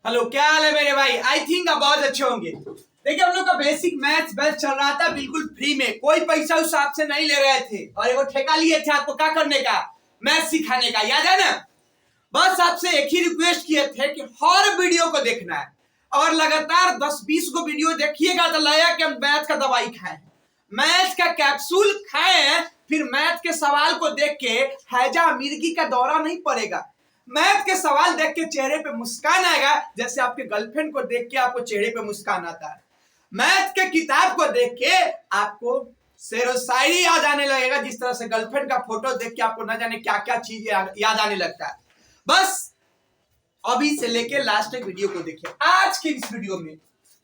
Hello, क्या हाल है मेरे भाई। आई थिंक आप बहुत अच्छे होंगे। देखिए, हम लोग का बेसिक मैथ्स बैच चल रहा था बिल्कुल फ्री में, कोई पैसा उस आपसे नहीं ले रहे थे और एगो ठेका लिए थे आपको क्या करने का, मैथ्स सिखाने का, याद है ना। बस आपसे एक ही रिक्वेस्ट किए थे कि हर वीडियो को देखना है और लगातार 10-20 को वीडियो देखिएगा तो लगेगा कि हम मैथ का दवाई खाए, मैथ का कैप्सूल खाए, फिर मैथ के सवाल को देख के हैजा मिर्गी का दौरा नहीं पड़ेगा। मैथ के सवाल देख के चेहरे पे मुस्कान आएगा, जैसे आपके गर्लफ्रेंड को देख के आपको चेहरे पे मुस्कान आता है। मैथ के किताब को देख के आपको शेरो शायरी याद आने लगेगा, जिस तरह से गर्लफ्रेंड का फोटो देख के आपको न जाने क्या क्या चीज याद आने लगता है। बस अभी से लेके लास्ट तक वीडियो को देखिए। आज के इस वीडियो में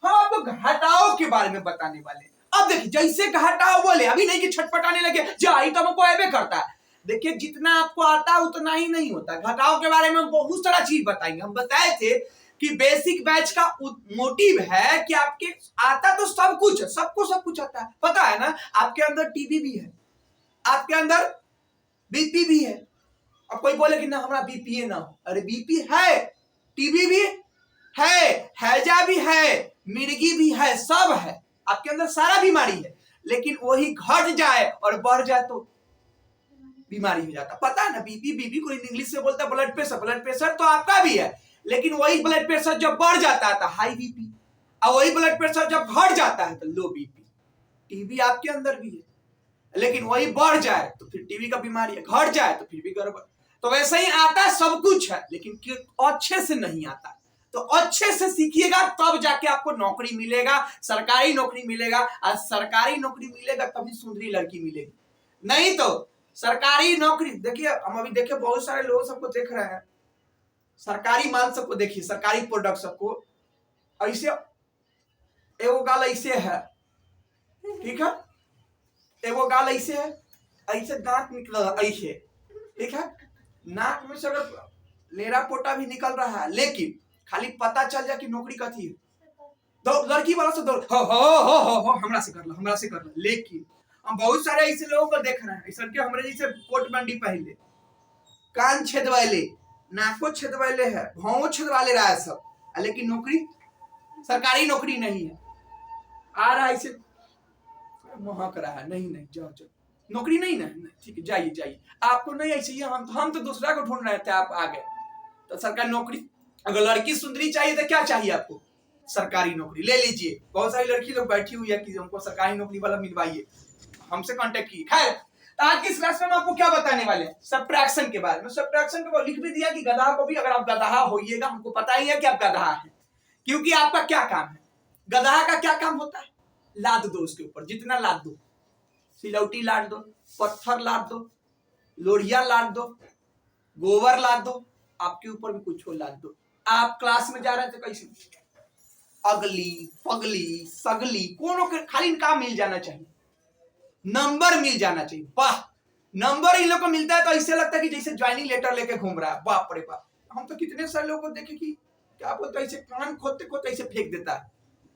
हम आपको घटाओ के बारे में बताने वाले हैं। अब देखिए, जैसे घटाओ बोले, अभी नहीं कि छटपटाने लगे जाई तो हमको ऐबे करता है। देखिए, जितना आपको आता है उतना ही नहीं होता। घटाओ के बारे में हम बहुत सारा चीज बताएंगे। हम बताए थे कि बेसिक बैच का मोटिव है कि आपके आता तो सब कुछ है, सबको सब कुछ आता है, पता है ना। आपके अंदर टीबी भी है, आपके अंदर बीपी भी है। अब कोई बोले कि ना हमारा बीपी है ना, अरे बीपी है, टीबी भी है, हैजा भी है, मिर्गी भी है, सब है आपके अंदर, सारा बीमारी है। लेकिन वही घट जाए और बढ़ जाए तो बीमारी हो जाता। पता है ना, बीपी बीपी को इंग्लिश में बोलता है ब्लड प्रेशर। ब्लड प्रेशर तो आपका भी है, लेकिन वही ब्लड प्रेशर जब बढ़ जाता है तो हाई बीपी, और वही ब्लड प्रेशर जब घट जाता है तो लो बीपी। टीबी आपके अंदर भी है, लेकिन वही बढ़ जाए तो फिर टीबी का बीमारी है, घट जाए तो फिर भी गड़बड़। तो वैसे ही आता सब कुछ है, लेकिन अच्छे से नहीं आता। तो अच्छे से सीखिएगा तब जाके आपको नौकरी मिलेगा, सरकारी नौकरी मिलेगा। और सरकारी नौकरी मिलेगा तभी सुंदरी लड़की मिलेगी, नहीं तो सरकारी नौकरी। देखिए, हम अभी देखिए बहुत सारे लोग सबको देख रहे हैं, सरकारी माल सबको देखिए, सरकारी प्रोडक्ट सबको ऐसे, एगो गाल ऐसे है, ठीक है, एगो गाल ऐसे है, ऐसे दांत निकल ऐसे, ठीक है, नाक में से अगर लेरा पोटा भी निकल रहा है, लेकिन खाली पता चल जाए कि नौकरी कथी है, तो लड़की वाला से दौड़ हो हमरा से कर लो, हमरा से कर लो। लेकिन हम बहुत सारे ऐसे लोगों को देख रहे हैं, ऐसा के हमरे जैसे कोट बंडी पहले, कान छेदवाले, नाको छेदवाले है, भावों छेदवाले रहा है सब, लेकिन नौकरी, सरकारी नौकरी नहीं है। आ रहा है ऐसे महक रहा है, नहीं नहीं जाओ जाओ, नौकरी नहीं ना, ठीक है जाइए जाइए, आपको नहीं ऐसे ही, हम तो दूसरा को ढूंढ रहे थे, आप आ गए। तो सरकारी नौकरी, अगर लड़की सुंदरी चाहिए तो क्या चाहिए आपको, सरकारी नौकरी ले लीजिए। बहुत सारी लड़की लोग बैठी हुई है कि हमको सरकारी नौकरी वाला मिलवाइए, हमसे कांटेक्ट की। खैर, तो आज की इस क्लास में हम आपको क्या बताने वाले हैं, सब्ट्रैक्शन के बारे में। सब्ट्रैक्शन के बाद लिख भी दिया कि गधा को भी, अगर आप गधा होइएगा, हमको पता ही है कि आप गधा हैं, क्योंकि आपका क्या काम है, गधा का क्या काम होता है, लाद दो उसके ऊपर, जितना लाद दो, सिलौटी लाद दो, पत्थर लाद दो, लोढ़िया लाद दो, गोबर लाद दो, आपके ऊपर भी कुछ हो लाद दो। आप क्लास में जा रहे थे कैसे, अगली पगली सगली, कोनो के खाली काम मिल जाना चाहिए, नंबर मिल जाना चाहिए। वाह, नंबर इन लोग को मिलता है तो ऐसे लगता है कि जैसे ज्वाइनिंग लेटर लेके घूम रहा है। बाप रे बाप, हम तो कितने सारे लोगों को देखे कि क्या बोलते, ऐसे कान खोदते खोदते ऐसे फेंक देता है,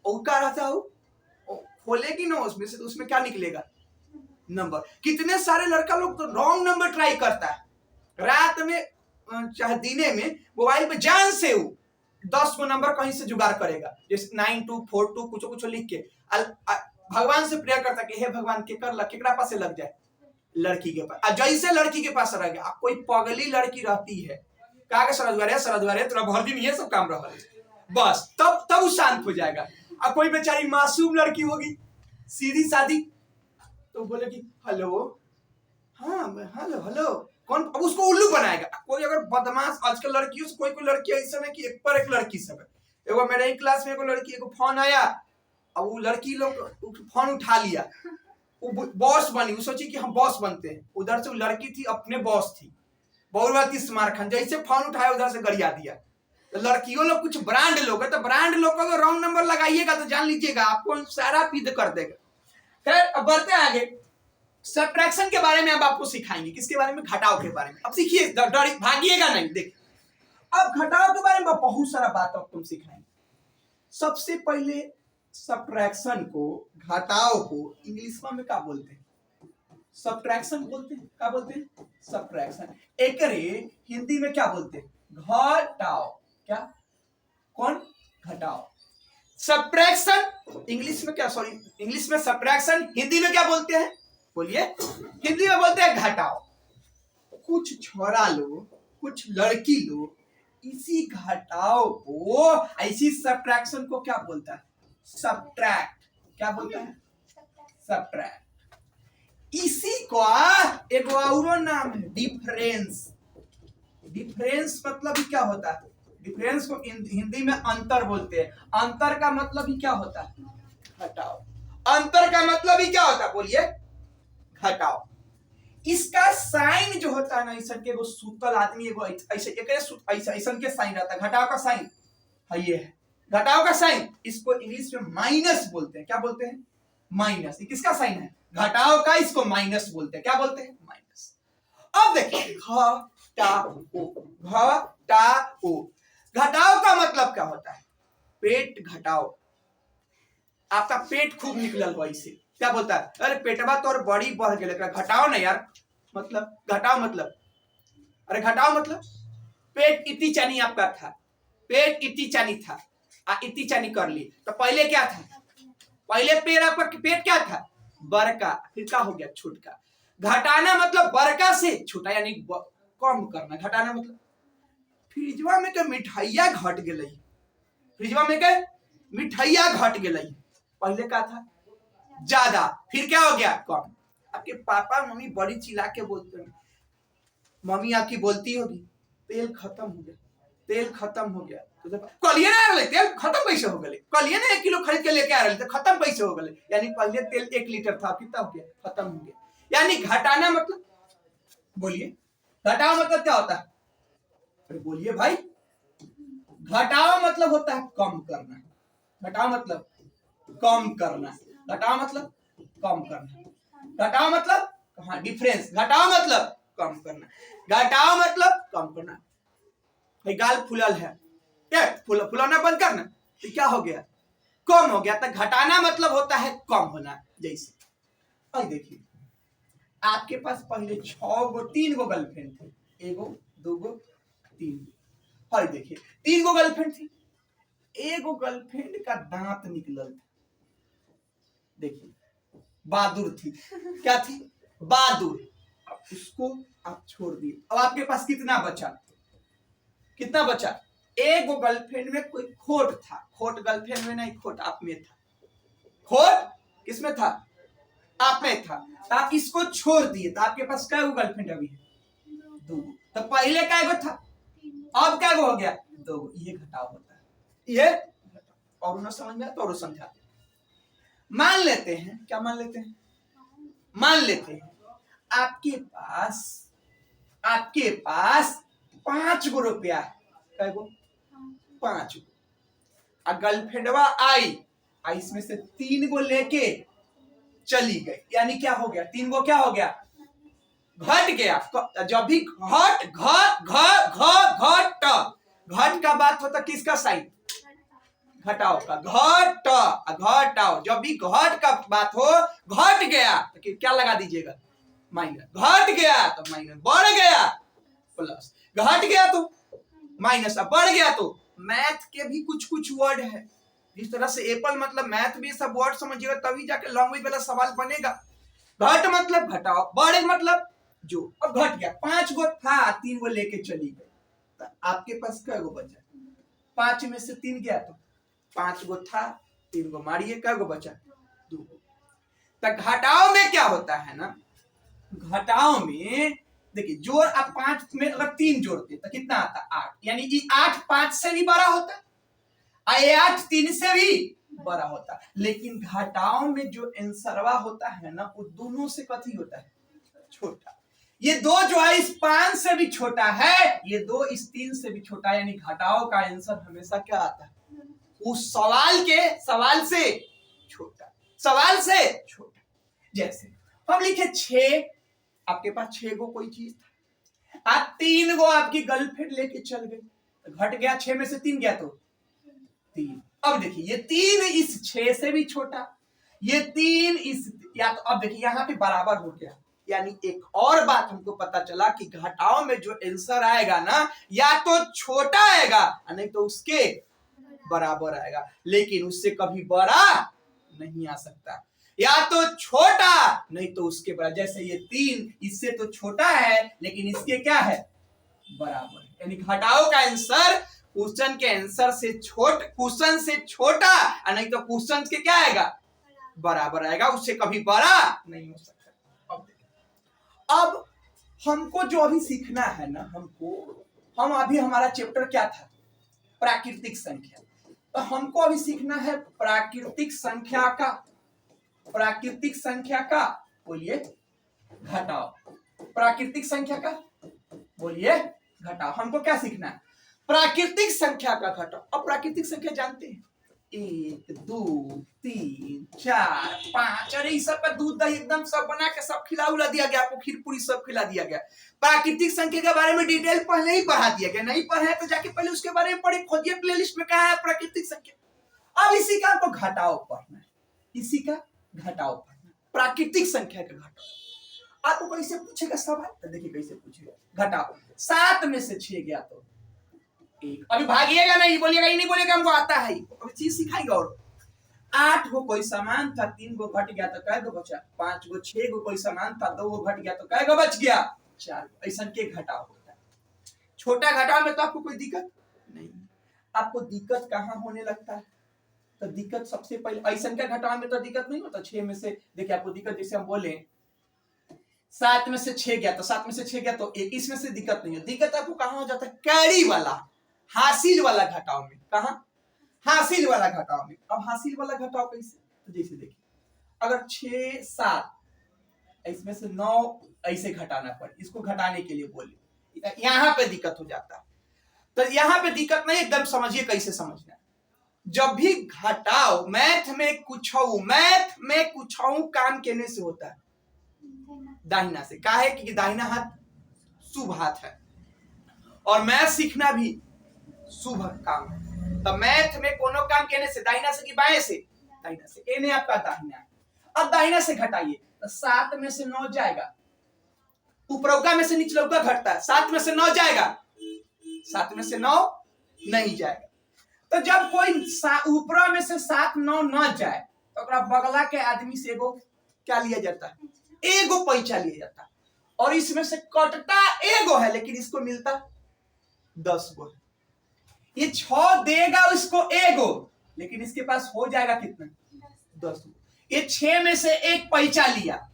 और क्या रहता है, खोलेगी ना उसमें से, तो उसमें क्या निकलेगा, नंबर। कितने सारे लड़का लोग तो रॉन्ग नंबर ट्राई करता है, रात में चाहे दिने में मोबाइल पे जान से 10 को नंबर कहीं से जुगाड़ करेगा, जैसे 9242 कुछ कुछ लिख के भगवान से प्रेयर करता कि हे भगवान के कर केकरा पास से लग जाए, लड़की के पास। जैसे लड़की के पास रह गया, कोई पगली लड़की रहती है, कहा के सरद्वारे तोरा भर दिन ये सब काम रहा है, बस तब वो शांत हो जाएगा। अब कोई बेचारी मासूम लड़की होगी, सीधी सादी, तो बोले कि हेलो, हाँ हेलो हेलो, कौन, अब उसको उल्लू बनाएगा। कोई अगर बदमाश, आजकल लड़कियों से कोई लड़की ऐसा है कि एक पर एक लड़की सब है। एगो मेरे ही क्लास में एगो लड़की, एगो फोन आया, अब वो लड़की लोग फोन उठा लिया, वो बॉस बनी, वो सोची कि हम बॉस बनते हैं, उधर से वो लड़की थी अपने बॉस थी, बहुरवती स्मारखंड, जैसे फोन उठाया उधर से गरिया दिया। तो लड़कियों लोग कुछ ब्रांड लोग है, तो ब्रांड लोग को रॉन्ग नंबर लगाइएगा तो जान लीजिएगा आपको सारा पीद कर देगा। खैर, अब बढ़ते आगे, सब्ट्रैक्शन के बारे में अब आपको सिखाएंगे, किसके बारे में, घटाव के बारे में। अब सीखिए, भागिएगा नहीं। देखिए, अब घटाव के बारे में बहुत सारा बात अब तुम सिखाएंगे। सबसे पहले सब्ट्रैक्शन को, घटाव को इंग्लिश में क्या बोलते हैं, सब्ट्रैक्शन बोलते हैं। क्या बोलते हैं, सब्ट्रैक्शन। एकरे हिंदी में क्या बोलते हैं, घटाव। क्या, कौन? घटाओ। सब्ट्रैक्शन इंग्लिश में क्या, सॉरी इंग्लिश में सब्ट्रैक्शन, हिंदी में क्या बोलते हैं? बोलिए। हिंदी में बोलते हैं घटाओ। कुछ छोरा लो, कुछ लड़की लो, इसी घटाओ को, ऐसी सब्ट्रैक्शन को क्या बोलता है? सब्ट्रैक्ट। क्या बोलता है? सब्ट्रैक्ट। इसी का एक और नाम है डिफरेंस। डिफरेंस मतलब ही क्या होता है? डिफरेंस को हिंदी में अंतर बोलते हैं। अंतर का मतलब ही क्या होता है? घटाओ। अंतर का मतलब ही क्या होता है? बोलिए। घटाओ। इसका साइन जो होता है ना, ऐसा के वो सूतल आदमी एगो ऐसे ऐसा के साइन रहता है। घटाओ का साइन है, ये है घटाओ का साइन। इसको इंग्लिश में माइनस बोलते हैं। क्या बोलते हैं? माइनस। ये किसका साइन है? घटाओ का। इसको माइनस बोलते हैं। क्या बोलते हैं? माइनस। अब देखिए घटाओ। घटाओ। घटाओ का मतलब क्या होता है? पेट घटाओ। आपका पेट खूब निकलल हुआ इसे क्या बोलता है? अरे पेटवा तो और बड़ी बढ़ गया। घटाओ ना यार। मतलब घटाओ मतलब, अरे घटाओ मतलब पेट इतनी चानी आपका था, पेट इतनी चानी था, इतनी चानी कर ली तो पहले क्या था? पहले पेट आपका पेट क्या था? बड़का, फिर क्या हो गया? छोटका। घटाना मतलब बड़का से छोटा, यानी कम करना। घटाना मतलब फ्रिजवा में के मिठाइया घट गई, फ्रिजवा में के मिठाइया घट गई। पहले क्या था? ज्यादा, फिर क्या हो गया? कम। आपके पापा मम्मी बड़ी चिल्ला के बोलते हैं, मम्मी आपकी बोलती होगी तेल खत्म हो गया, तेल खत्म हो गया। तो कलिए ना आ रहे, तेल खत्म कैसे हो गए? कलिए ना 1 किलो खरीद के लेके आ रहे थे, खत्म कैसे हो गए? यानी पहले तेल 1 लीटर था, कितना हो गया? खत्म हो गया। यानी घटाना मतलब, बोलिए घटाओ मतलब क्या होता है? अरे बोलिए भाई। घटाओ मतलब होता है कम करना। घटाओ मतलब कम करना। घटाओ मतलब कम करना। घटाओ मतलब, हाँ डिफरेंस। घटाओ मतलब कम करना। घटाओ मतलब कम करना। भाई गाल फुलल है, क्या फुलाना बंद करना, तो क्या हो गया? कम हो गया। तो घटाना मतलब होता है कम होना। जैसे और देखिए, आपके पास पहले 3 गो गर्लफ्रेंड थे। 1 2 3। और देखिए 3 गो गर्लफ्रेंड थी। 1 गर्लफ्रेंड का दांत निकलल था। देखिए बहादुर थी। क्या थी? बहादुर। उसको आप छोड़ दिए। अब आपके पास कितना बचा? कितना बचा? 1 गर्लफ्रेंड में कोई खोट था। खोट गर्लफ्रेंड में नहीं, खोट आप में था। खोट किसमें था? आप में था। तो आप इसको छोड़ दिए, तो आपके पास कै गो गर्लफ्रेंड अभी है? 2। तो पहले कै गो था, अब कै गो हो गया? 2। ये घटाव होता है, ये और ना समझ में तो और समझा। मान लेते हैं, क्या मान लेते हैं? मान लेते हैं आपके पास 5 गो रुपया है। कै गो? 5 गो। गर्लफ्रेंडवा आई, इसमें से 3 गो लेके चली गई। यानी क्या हो गया? 3 गो क्या हो गया? घट गया। जब भी घट घट का बात होता किसका साइन? घटाओ का। घटाओ। जब भी घट का बात हो, घट गया तो क्या लगा दीजिएगा? माइनस। घट गया तो माइनस, बढ़ गया प्लस, घट गया तो माइनस, बढ़ गया तो। मैथ के भी कुछ कुछ वर्ड है, जिस तरह से एप्पल मतलब मैथ में सब वर्ड समझिएगा तभी जाके लैंग्वेज वाला सवाल बनेगा। घट मतलब घटाओ, बढ़ मतलब जो। अब घट गया, 5 गो था, 3 गो लेके चली गई, तो आपके पास कै गो बचा? 5 में से 3 गया तो 5 गो था, 3 गो मारिए, कै गो बचा? 2 गो। तो घटाओ में क्या होता है ना, घटाओ में देखिए जोड़, आप 5 में अगर 3 जोड़ते तो कितना आता? 8। यानी कि 8 5 से भी बड़ा होता है, 8 3 से भी बड़ा होता है। लेकिन घटाओ में जो आंसरवा होता है ना, वो दोनों से कथी होता है? छोटा। ये 2 जो है इस 5 से भी छोटा है, ये 2 इस 3 से भी छोटा है। यानी घटाओ का आंसर हमेशा क्या आता है? उस सवाल से छोटा, सवाल से छोटा। जैसे हम लिखे 6, आपके पास 6 गो कोई चीज था, आप 3 गो आपकी गर्लफ्रेंड लेके चल गए, तो घट गया। 6 में से 3 गया तो 3। अब देखिए ये 3 इस 6 से भी छोटा, ये 3 इस, या तो अब देखिए यहाँ पे बराबर हो गया। यानी एक और बात हमको पता चला कि घटाओ में जो आंसर आएगा ना, या तो छोटा आएगा नहीं तो उसके बराबर आएगा, लेकिन उससे कभी बड़ा नहीं आ सकता, या तो छोटा नहीं तो उसके बराबर। जैसे ये 3 इससे तो छोटा है लेकिन इसके क्या है, बराबर। यानी घटाओ का आंसर क्वेश्चन के आंसर से क्वेश्चन से छोटा और नहीं तो क्वेश्चन के क्या आएगा, बराबर आएगा, उससे कभी बड़ा नहीं हो सकता। अब हमको जो अभी सीखना है ना, हम अभी हमारा चैप्टर क्या था, प्राकृतिक संख्या। तो हमको अभी सीखना है प्राकृतिक संख्या का बोलिए घटाओ, प्राकृतिक संख्या का बोलिए घटाओ। हमको क्या सीखना है, प्राकृतिक संख्या का घटाओ। अब प्राकृतिक संख्या जानते हैं, 1 2 3 4 5, अरे इस सब का दूध दही एकदम सब बना के सब खिला दिया गया आपको, खीर पूरी सब खिला दिया गया। प्राकृतिक संख्या के बारे में डिटेल पहले ही पढ़ा दिया गया, नहीं पढ़े तो जाके पहले उसके बारे में पढ़े, खोजिए प्लेलिस्ट में कहा है प्राकृतिक संख्या। अब इसी का आपको घटाओ पढ़ना है, इसी का घटाओ पढ़ना, प्राकृतिक संख्या का घटाओ। आपको कैसे पूछेगा सवाल, तो देखिए कैसे पूछेगा, घटाओ 7 में से 6 गया तो 1। अभी भागिएगा नहीं, बोलिएगा ही नहीं, बोलिएगा हमको आता है, अभी चीज सिखाएगा। और 8 गो कोई सामान था, 3 गो घट गया तो कै गो बचा, 5 गो 6 गो कोई सामान था, 2 गो घट गया तो कै गो बच गया, 4। ऐसा के घटाओ होता है। छोटा घटाओ में तो आपको कोई दिक्कत नहीं। आपको दिक्कत कहाँ होने लगता है, तो दिक्कत सबसे पहले ऐसा का घटाओ में तो दिक्कत नहीं होता। 6 में से देखिए आपको दिक्कत, जैसे हम बोले 7 में से 6 गया तो 7 में से 6 गया तो 1, इसमें से दिक्कत नहीं है। दिक्कत आपको कहाँ हो जाता है, कैरी वाला हासिल वाला घटाओ में। कहा, हासिल वाला घटाओ में। अब हासिल वाला घटाओ कैसे, तो जैसे देखिए अगर 6 7 इसमें से 9 ऐसे घटाना पड़े, इसको घटाने के लिए बोले, यहां पे दिक्कत हो जाता है। तो यहां पे दिक्कत नहीं, एकदम समझिए कैसे समझना है। जब भी घटाओ मैथ में कुछ काम करने से होता है दाहिना से, काहे कि दाहिना हाथ शुभ हाथ है और मैथ सीखना भी शुभ काम है। तो मैथ में कोनो काम करने से दाहिना से कि बाएं से, दाहिना से। ए ने आपका दाहिना है। अब दाहिना से घटाइए तो 7 में से 9 जाएगा, ऊपरौका में से निचलौका घटता है, 7 में से 9 जाएगा, 7 में से 9 नहीं जाएगा। तो जब कोई ऊपरा में से 7 9 न जाए तो बगला के आदमी से एगो क्या लिया जाता है, एगो पैसा लिया जाता है। और इसमें से कटता एगो है लेकिन इसको मिलता 10 गो। ये 6 देगा उसको एगो, लेकिन इसके पास हो जाएगा कितना, 10 गो। ये 6 में से एक पैसा लिया,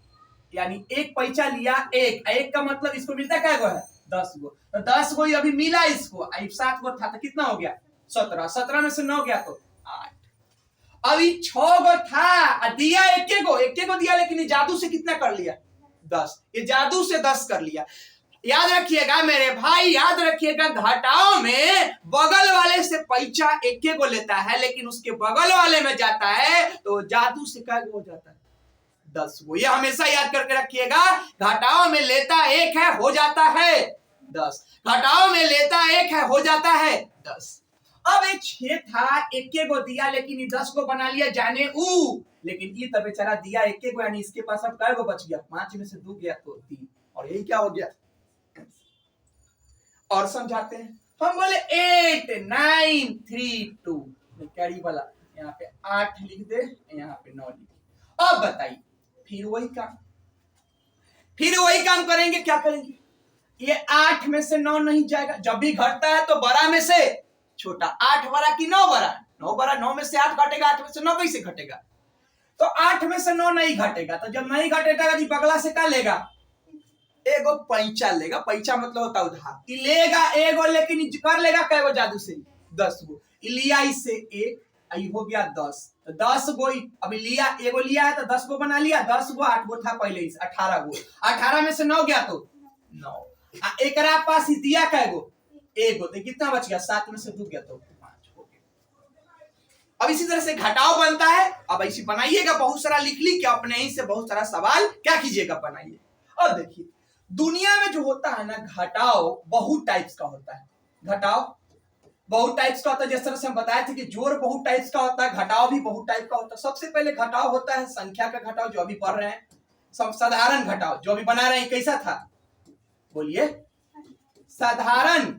यानी एक पैसा लिया, एक का मतलब इसको मिलता क्या गो है, 10 गो। तो 10 गो अभी मिला इसको, 7 गो था तो कितना हो गया, 17। 17 में से 9 गया तो 8। अभी 6 गो था, दिया एक गो दिया, लेकिन ये जादू से कितना कर लिया, 10। ये जादू से 10 कर लिया। याद रखिएगा मेरे भाई, याद रखिएगा, घटाओ में बगल वाले से पैसा एक गो लेता है, लेकिन उसके बगल वाले में जाता है तो जादू से क्या हो जाता है, 10 गो। ये हमेशा याद करके रखिएगा, घटाओ में लेता एक है हो जाता है 10, घटाओ में लेता एक है हो जाता है 10। अब एक 6 था, एक गो दिया, लेकिन 10 गो बना लिया जाने लेकिन ये तब बेचारा दिया एक गो, यानी इसके पास अब कै गो बच गया, 5 में से 2 गया तो 3, और यही क्या हो गया। और समझाते हैं, हम बोले 8 9 3 2, कैरी वाला यहाँ पे 8 लिख दे, यहाँ पे 9 लिख। अब बताइए, फिर वही काम करेंगे, क्या करेंगे, ये 8 में से 9 नहीं जाएगा। जब भी घटता है तो बड़ा में से छोटा, 8 बड़ा कि 9 बड़ा, 9 बड़ा, 9 में से 8 घटेगा, 8 में से 9 कैसे घटेगा, तो 8 में से 9 नहीं घटेगा। तो जब नहीं घटेगा तो बगला से क्या लेगा, एगो पैसा लेगा। पैसा मतलब होता उधार, लेगा एगो, लेकिन कर लेगा कैगो जादू से, 10 गो लिया, इससे एक हो गया 10। तो 10 गो अभी लिया, एगो लिया है तो 10 गो बना लिया, 10 गो 8 गो था पहले ही, 18 गो। 18 में से 9 गया तो 9। एक पास ही दिया कैगो, एगो, तो कितना बच गया, 7 में से 2 गया तो 5 हो गया। अब इसी तरह से घटाओ बनता है। अब ऐसी बनाइएगा, बहुत सारा लिख ली क्या, अपने ही से बहुत सारा सवाल क्या कीजिएगा, बनाइए। और देखिए दुनिया में जो होता है ना, घटाओ बहुत टाइप्स का होता है। घटाओ बहुत टाइप्स का होता है, जिस तरह से हम बताए थे कि जोड़ बहुत टाइप्स का होता है, घटाओ भी बहुत टाइप का होता है। सबसे पहले घटाओ होता है संख्या का घटाओ, जो अभी पढ़ रहे हैं, साधारण घटाओ जो अभी बना रहे हैं, कैसा था बोलिए, साधारण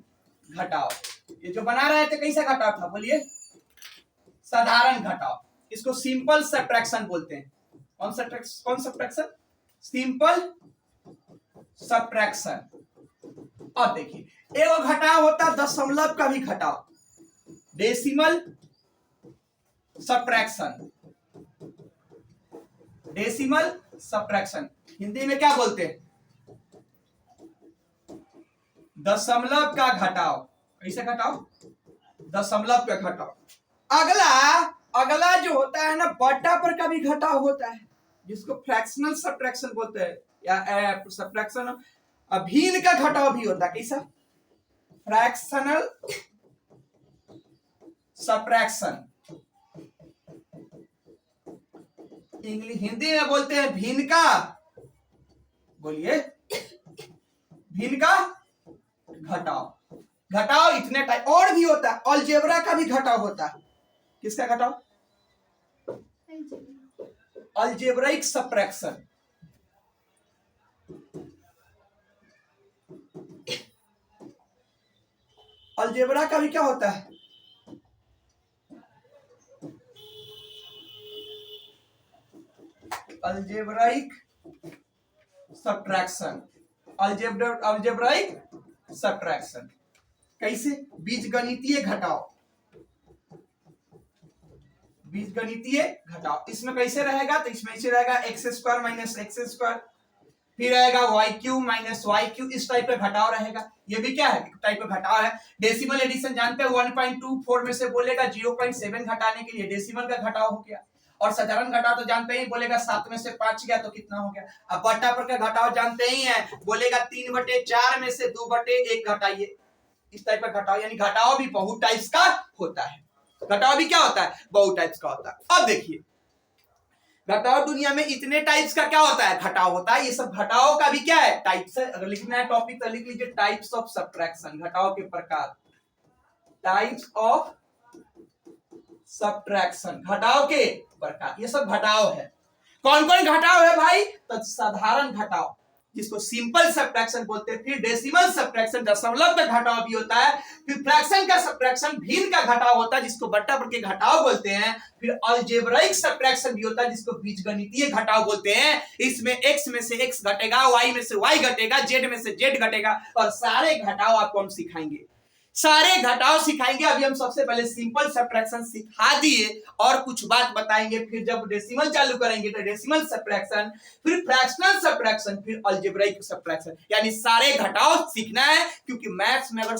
घटाओ। ये जो बना रहे थे कैसा घटाओ था बोलिए, साधारण घटाव, इसको सिंपल सब्ट्रैक्शन बोलते हैं। कौन सब्ट्रैक्शन? Simple subtraction. अब देखिए एगो घटाव होता है दशमलव का भी घटाव, decimal subtraction. Decimal subtraction Hindi में क्या बोलते हैं? दशमलव का घटाव। कैसे घटाव? दशमलव का घटाव। अगला जो होता है ना, बट्टा पर का भी घटाव होता है, जिसको फ्रैक्शनल सब्ट्रैक्शन बोलते हैं, या सब्ट्रैक्शन भिन्न का घटाव भी होता है। कैसा? Fractional subtraction. इंग्लिश हिंदी में बोलते हैं भिन्न का, बोलिए, भिन्न का घटाव। घटाव इतने टाइप और भी होता है, अलजेब्रा का भी घटाव होता है। किसका घटाव? Algebraic subtraction. अलजेब्रा का भी क्या होता है? Algebraic subtraction. अलजेब्राइक सब्ट्रैक्शन कैसे? बीजगणितीय घटाव। बीजगणितीय घटाव इसमें कैसे रहेगा? तो इसमें ऐसे रहेगा x square minus x square, फिर आएगा y q minus y q, इस टाइप का घटाव रहेगा। ये भी क्या है? टाइप का घटाव है। डेसिमल एडिशन जानते हैं, 1.24 में से बोलेगा 0.7 घटाने के लिए डेसिमल का घटाव हो गया। और साधारण घटाव तो जानते ही, बोलेगा 7 में से 5 गया तो कितना हो गया। अब बट्टा पर का घटाव जानते ही हैं, बोलेगा 3/4 में से 2/1 घटाइए, इस टाइप का घटाव। यानी घटाव भी बहुत टाइप्स का होता है। घटाव भी क्या होता है? बहुत टाइप्स का होता है। अब देखिए घटाव दुनिया में इतने टाइप्स का क्या होता है? घटाव होता है। ये सब घटाव का भी क्या है? टाइप्स है। अगर लिखना है टॉपिक तो लिख लीजिए टाइप्स ऑफ सब्ट्रैक्शन, घटाव के प्रकार। टाइप्स ऑफ सब्ट्रैक्शन, घटाव के प्रकार। ये सब घटाव है। कौन कौन घटाव है भाई? तो साधारण घटाव जिसको सिंपल सब्ट्रैक्शन बोलते हैं, फिर डेसिमल सब्ट्रैक्शन दशमलव का घटाव भी होता है, फिर फ्रैक्शन का सब्ट्रैक्शन भिन्न का घटाव होता है जिसको बट्टा पर के घटाव बोलते हैं, फिर अलजेब्राइक सब्ट्रैक्शन भी होता है जिसको बीजगणितीय घटाव बोलते हैं। इसमें x में से x घटेगा, y में से y घटेगा, z में से z घटेगा, और सारे घटाव आपको हम सिखाएंगे। सारे घटाव सिखाएंगे। अभी हम सबसे पहले सिंपल सब्ट्रैक्शन सिखा दिए और कुछ बात बताएंगे, फिर जब डेसिमल चालू करेंगे तो डेसिमल सब्ट्रैक्शन, फिर फ्रैक्शनल सब्ट्रैक्शन, फिर अलजेब्राइक सब्ट्रैक्शन। यानी सारे घटाव सीखना है, क्योंकि मैथ्स में अगर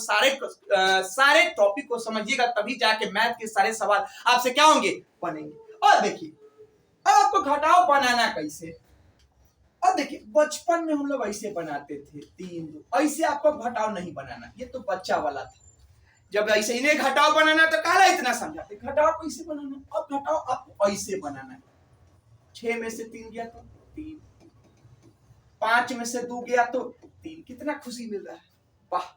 सारे टॉपिक को समझिएगा तभी जाके मैथ के सारे सवाल आपसे क्या होंगे? बनेंगे। और देखिए अब आपको घटाव बनाना कैसे। अब देखिए बचपन में हम लोग ऐसे बनाते थे 3 2, ऐसे आपको घटाव नहीं बनाना, ये तो बच्चा वाला था। जब ऐसे इन्हें घटाव बनाना तो काला इतना समझाते, घटाव कैसे बनाना। अब घटाव आपको ऐसे बनाना है। 6 में से 3 गया तो 3, 5 में से 2 गया तो 3। कितना खुशी मिल रहा है, वाह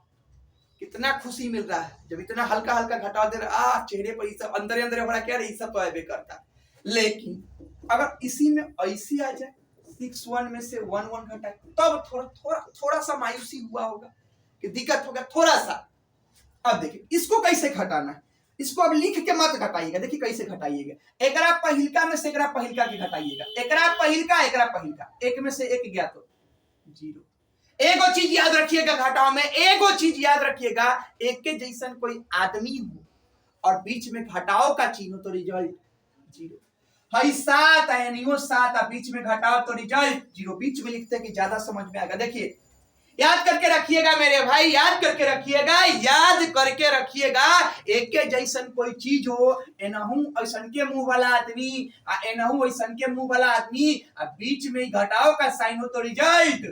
कितना खुशी मिल रहा है जब इतना हल्का हल्का घटाव दे रहा। चेहरे पर ये सब अंदर अंदर हो रहा, क्या ये सब तो ऐसे करता। लेकिन अगर इसी में ऐसी आ जाए 6 1 में से 1 1 घटाए, तब थोड़ा सा मायूसी हुआ होगा कि दिक्कत होगा थोड़ा सा। अब देखिए इसको कैसे घटाना है, इसको अब लिख के मत घटाइएगा। देखिए कैसे घटाइएगा, एकरा पहिलका में से एकरा पहिलका के घटाइएगा, एकरा पहिलका, एक में से एक गया तो 0। एगो चीज याद रखिएगा घटाव में, एगो चीज याद रखिएगा, एक के जैसन कोई आदमी हो और बीच में घटाव का चिन्ह हो तो रिजल्ट 0। हाई 7 यानी 7 बीच में घटाव तो रिजल्ट 0। बीच में लिखते हैं कि ज्यादा समझ में आएगा। देखिए याद करके रखिएगा मेरे भाई, याद करके रखिएगा। एक के जैसन कोई चीज हो, एनहू ऐसन के मुंह वाला आदमी एनहू ऐसन के मुंह वाला आदमी, बीच में घटाव का साइन हो तो रिजल्ट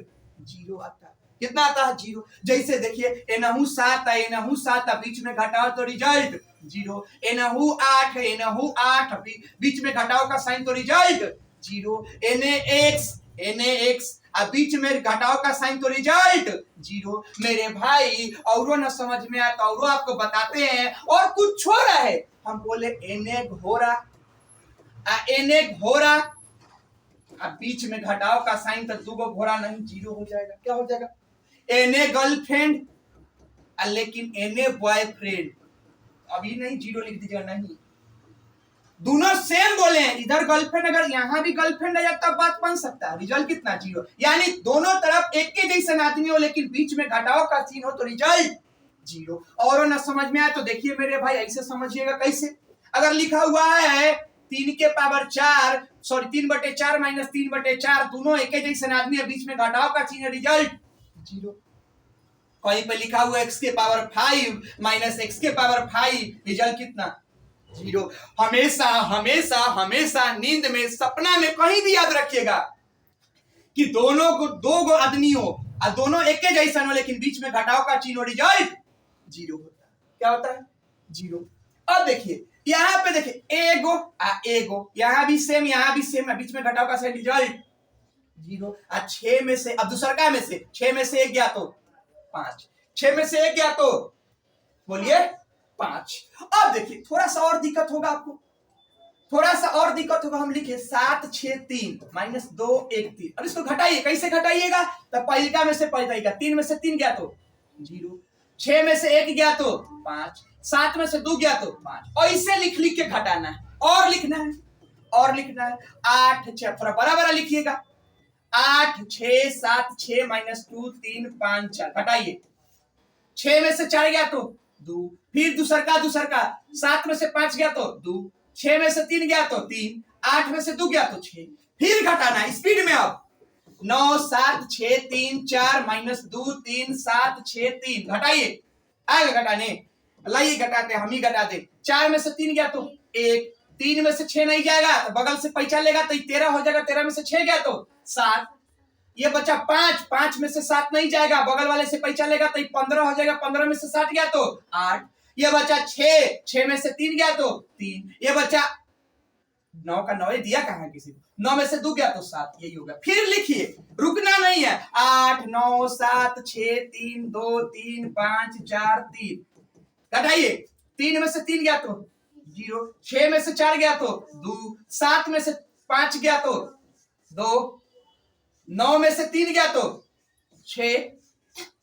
0 आता है। कितना आता है? 0। जैसे देखिए एनहू 7 बीच में घटाव तो रिजल्ट 0। एनहू 8 बीच में घटाव का साइन तो रिजल्ट 0। NaX बीच में घटाव का साइन तो रिजल्ट 0। मेरे भाई औरों न समझ में आया तो औरों आपको बताते हैं। और कुछ हो रहा है, हम बोले Na घोड़ा, बीच में घटाव का साइन तो 2 घोड़ा नहीं, 0 हो जाएगा। क्या हो जाएगा? Na गर्लफ्रेंड, लेकिन Na बॉयफ्रेंड, अभी नहीं 0 लिख दीजिएगा, नहीं दोनों सेम बोले हैं, इधर गर्लफ्रेंड अगर यहाँ भी गर्लफ्रेंड है तब बात बन सकता है। रिजल्ट कितना? 0। यानी दोनों तरफ एक के जैसे आदमी हो लेकिन बीच में घटाव का चिन्ह हो तो रिजल्ट 0। और न समझ में आया तो देखिए मेरे भाई ऐसे समझिएगा कैसे। अगर लिखा हुआ है 3 के पावर 4 सॉरी 3/4 माइनस 3/4 दोनों एक जैसे आदमी है, बीच में घटाव का चिन्ह, रिजल्ट 0। कहीं पे लिखा हुआ x के पावर 5 माइनस x के पावर 5 रिजल्ट कितना? 0। हमेशा हमेशा हमेशा नींद में सपना में कहीं भी याद रखिएगा कि दोनों को दो गो आदमी हो और दोनों एक जैसा हो लेकिन बीच में घटाव का चिन्ह, रिजल्ट 0 होता है। क्या होता है? 0। अब देखिए यहाँ पे देखिए एगो एगो, यहाँ भी सेम बीच में घटाव का साइन, रिजल्ट 0। 6 में से अब दूसरा में से 6 में से 1 गया तो 5, 6 में से 1 गया तो बोलिए 5। अब देखिए थोड़ा सा और दिक्कत होगा आपको, हम लिखे 7 6 3 माइनस 2 1 3। अब इसको घटाइए, कैसे घटाइएगा? तो पहिलका में से पहिलका, 3 में से 3 गया तो 0, 6 में से 1 गया तो 5, 7 में से 2 गया तो 5। ऐसे लिख के घटाना है और लिखना है 8 6, थोड़ा बड़ा बड़ा लिखिएगा, 8 6 7 6 माइनस 2 3 5 4। घटाइए, 6 में से 4 गया तो 2, फिर दूसर का 7 में से 5 गया तो 2, 6 में से 3 गया तो 3, 8 में से 2 गया तो 6। फिर घटाना है स्पीड में। अब 9 7 6 3 4 माइनस 2 3 7 6 3। घटाइए, आएगा घटाने, लाइए घटाते, हम ही घटाते। 4 में से 3 गया तो 1, 3 में से 6 नहीं जाएगा तो बगल से पैसा लेगा तो 13 हो जाएगा, 13 में से 6 गया तो 7। ये बचा 5, 5 में से 7 नहीं जाएगा, बगल वाले से पैसा लेगा तो 15 हो जाएगा, 15 में से 7 गया तो 8। ये बचा 6, 6 में से 3 गया तो 3। ये बचा 9 का 9 दिया कहाँ किसी को, 9 में से 2 गया तो 7। यही होगा। फिर लिखिए, रुकना नहीं है, 8 9 7 6 3 2 3 5 4 3। घटाइए, 3 में से 3 गया तो 0, 6 में से 4 गया तो 2, 7 में से 5 गया तो 2, 9 में से 3 गया तो 6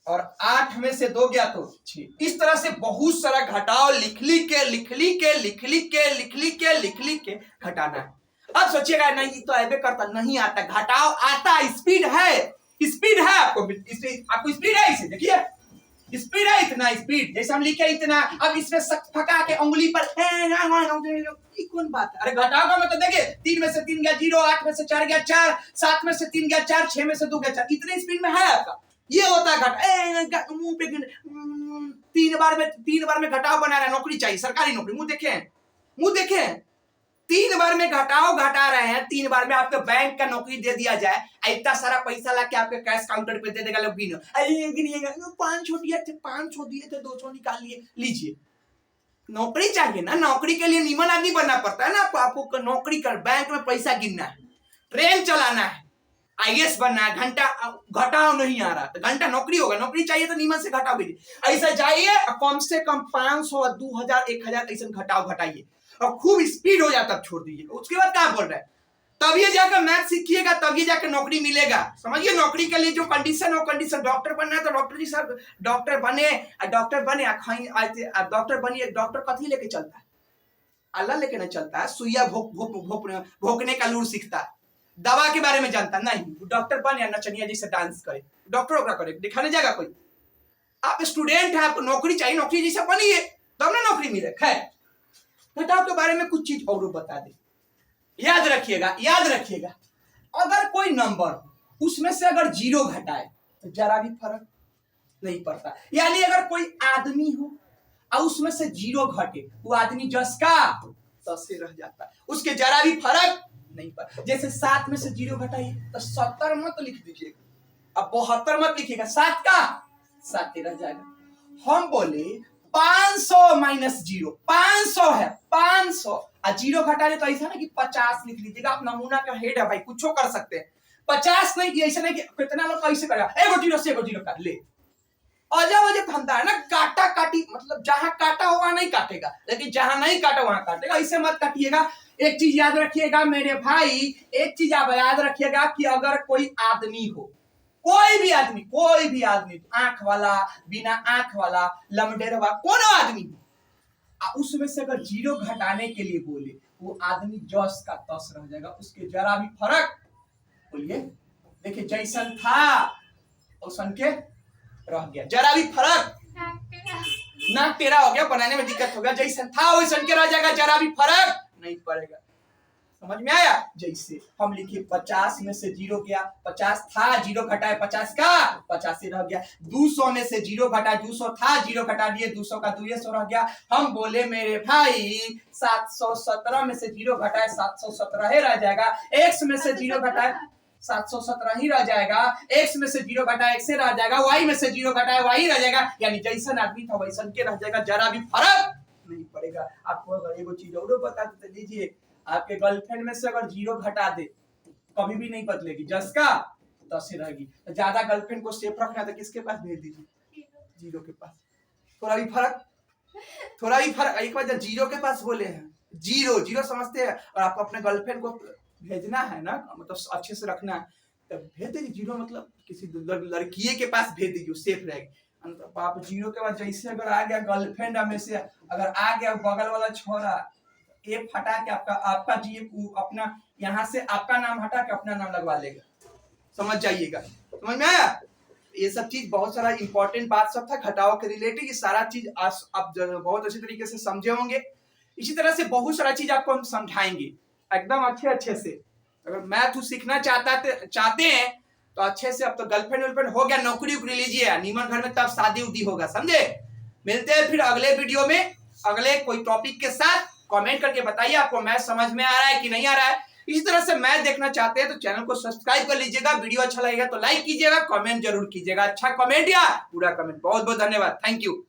और 8 में से 2 गया तो 6। इस तरह से बहुत सारा घटाव लिख के घटाना है। अब सोचिएगा नहीं तो ऐसे करता, नहीं आता, घटाव आता, स्पीड है आपको स्पीड है, इसे देखिए स्पीड है, इतना स्पीड जैसे हम लिखे इतना। अब इसमें फका के उंगली पर कौन बात है? अरे घटाव का मतलब देखिए, 3 में से 3 गया 0, 8 में से 4 गया 4, 7 में से 3 गया 4, 6 में से 2 गया 4। इतने स्पीड में है आपका। ये होता है घटाव। मुंह पे 3 बार में घटाव बना रहा है, नौकरी चाहिए, सरकारी नौकरी। मुंह देखें 3 बार में घटाव घटा रहे हैं, 3 बार में आपको बैंक का नौकरी दे दिया जाए, इतना सारा पैसा ला के आपके कैश काउंटर पे दे देगा, लोग गिनिएगा 500 दिए थे 200 निकाल लिए, लीजिए। नौकरी चाहिए ना, नौकरी के लिए निमन आदमी बनना पड़ता है ना आपको नौकरी कर, बैंक में पैसा गिनना है, ट्रेन चलाना है, IAS बनना है। घंटा घटाव नहीं आ रहा तो घंटा नौकरी होगा, नौकरी चाहिए तो निमन से घटाव कीजिए। ऐसा जाइए कम से कम 500 2000 1000 ऐसा घटाव घटाइए और खूब स्पीड हो जाए तब छोड़ दीजिए। उसके बाद क्या बोल रहा है, तब ये जाकर मैथ सीखिएगा, तब ये जाकर नौकरी मिलेगा। समझिए, नौकरी के लिए जो कंडीशन हो, कंडीशन डॉक्टर बनना है तो डॉक्टर जी सर डॉक्टर बने डॉक्टर कथी लेके चलता है? अल्लाह लेके नहीं चलता है, सुइया भोंकने का लूर सीखता है, दवा के बारे में जानता नहीं। डॉक्टर बने या नचनिया जैसे डांस करे, डॉक्टर ओकरा करे, दिखाने जाएगा कोई? आप स्टूडेंट है, आपको नौकरी चाहिए, नौकरी जैसा बनिए तब ना नौकरी मिले। खैर, घटाव के बारे में कुछ चीज और बता दे, याद रखिएगा। अगर कोई नंबर उसमें से अगर 0 घटाए तो जरा भी फर्क नहीं पड़ता। यानी अगर कोई आदमी हो और उसमें से 0 घटे, वो आदमी जस का तस से रह जाता है, उसके जरा भी फर्क नहीं पड़ता। जैसे 7 में से 0 घटाइए तो 70 मत लिख दीजिएगा, अब 72 मत लिखिएगा, 7 का 7 रह जाएगा। हम बोले 500 माइनस 0, 500 है, 500 और 0 घटा दे तो ऐसा ना कि 50 लिख लीजिएगा। आप नमूना का हेड है भाई, कुछ कर सकते हैं। 50 नहीं कि ऐसा नहीं कि कितना लोग कैसे करेगा, एगो 0 से एगो 0 काट ले, अजब धंधा है ना। काटा काटी मतलब जहां काटा हो वहां नहीं काटेगा, लेकिन जहां नहीं काटा वहां काटेगा। ऐसे मत काटिएगा। एक चीज याद रखिएगा मेरे भाई, एक चीज आप याद रखिएगा कि अगर कोई आदमी हो, कोई भी आदमी, आंख वाला, बिना आंख वाला, लमडेरवा, कोनो आदमी, उसमें से अगर जीरो घटाने के लिए बोले वो आदमी जस का तस रह जाएगा, उसके जरा भी फर्क, बोलिए, देखिए जैसन था वैसन के रह गया, जरा भी फर्क, नाक टेढ़ा हो गया, बनाने में दिक्कत हो गया, जैसन था वैसन के रह जाएगा, जरा भी फर्क नहीं पड़ेगा। समझ में आया? जैसे हम लिखे 50 में से जीरो गया, 50 था, जीरो घटाए 50 का 50 रह गया। 200 में से जीरो घटाए 200 था, जीरो घटा दिए 200 का 200 रह गया। हम बोले मेरे भाई 717 में से जीरो घटाए 717 ही रह जाएगा। x में से जीरो घटाए 717 ही रह जाएगा, x में से जीरो घटाए x से रह जाएगा, y में से जीरो घटाए y रह जाएगा। यानी जैसन आदमी था वैसन के रह जाएगा, जरा भी फर्क नहीं पड़ेगा। आपको अगर एगो चीज और बता देते, लीजिए आपके गर्लफ्रेंड में से अगर जीरो घटा दे कभी भी नहीं बदलेगी, जस का तस ही रहेगी। तो ज्यादा गर्लफ्रेंड को सेफ रखना तो किसके पास भेज दीजिए, जीरो के पास। थोड़ा भी फर्क, थोड़ा भी फर्क। एक बार जीरो के पास बोले हैं, जीरो जीरो समझते हैं, और आपको अपने गर्लफ्रेंड को भेजना है ना, मतलब अच्छे से रखना है, तो भेज दीजिए जीरो, मतलब किसी लड़की के पास भेज दीजिए, सेफ रहेगी। आप जीरो के बाद जैसे अगर आ गया गर्लफ्रेंड में से अगर आ गया बगल वाला छोरा, एक हटा के आपका जी अपना यहाँ से आपका नाम हटा के अपना नाम लगवा लेगा। समझ जाइएगा, समझ में आया? ये सब चीज बहुत सारा इंपॉर्टेंट बात सब था घटाव के रिलेटेड, ये सारा चीज आप बहुत अच्छे तरीके से समझे होंगे। इसी तरह से बहुत सारा चीज आपको हम समझाएंगे एकदम अच्छे से। अगर मैथ सीखना चाहते हैं तो अच्छे से। अब तो गर्लफ्रेंड हो गया, नौकरी उकरी लीजिए नीमन घर में, तब शादी उदी होगा, समझे? मिलते हैं फिर अगले वीडियो में अगले कोई टॉपिक के साथ। कमेंट करके बताइए आपको मैथ समझ में आ रहा है कि नहीं आ रहा है। इसी तरह से मैथ देखना चाहते हैं तो चैनल को सब्सक्राइब कर लीजिएगा। वीडियो अच्छा लगेगा तो लाइक कीजिएगा, कमेंट जरूर कीजिएगा, अच्छा कमेंट या पूरा कमेंट। बहुत बहुत धन्यवाद, थैंक यू।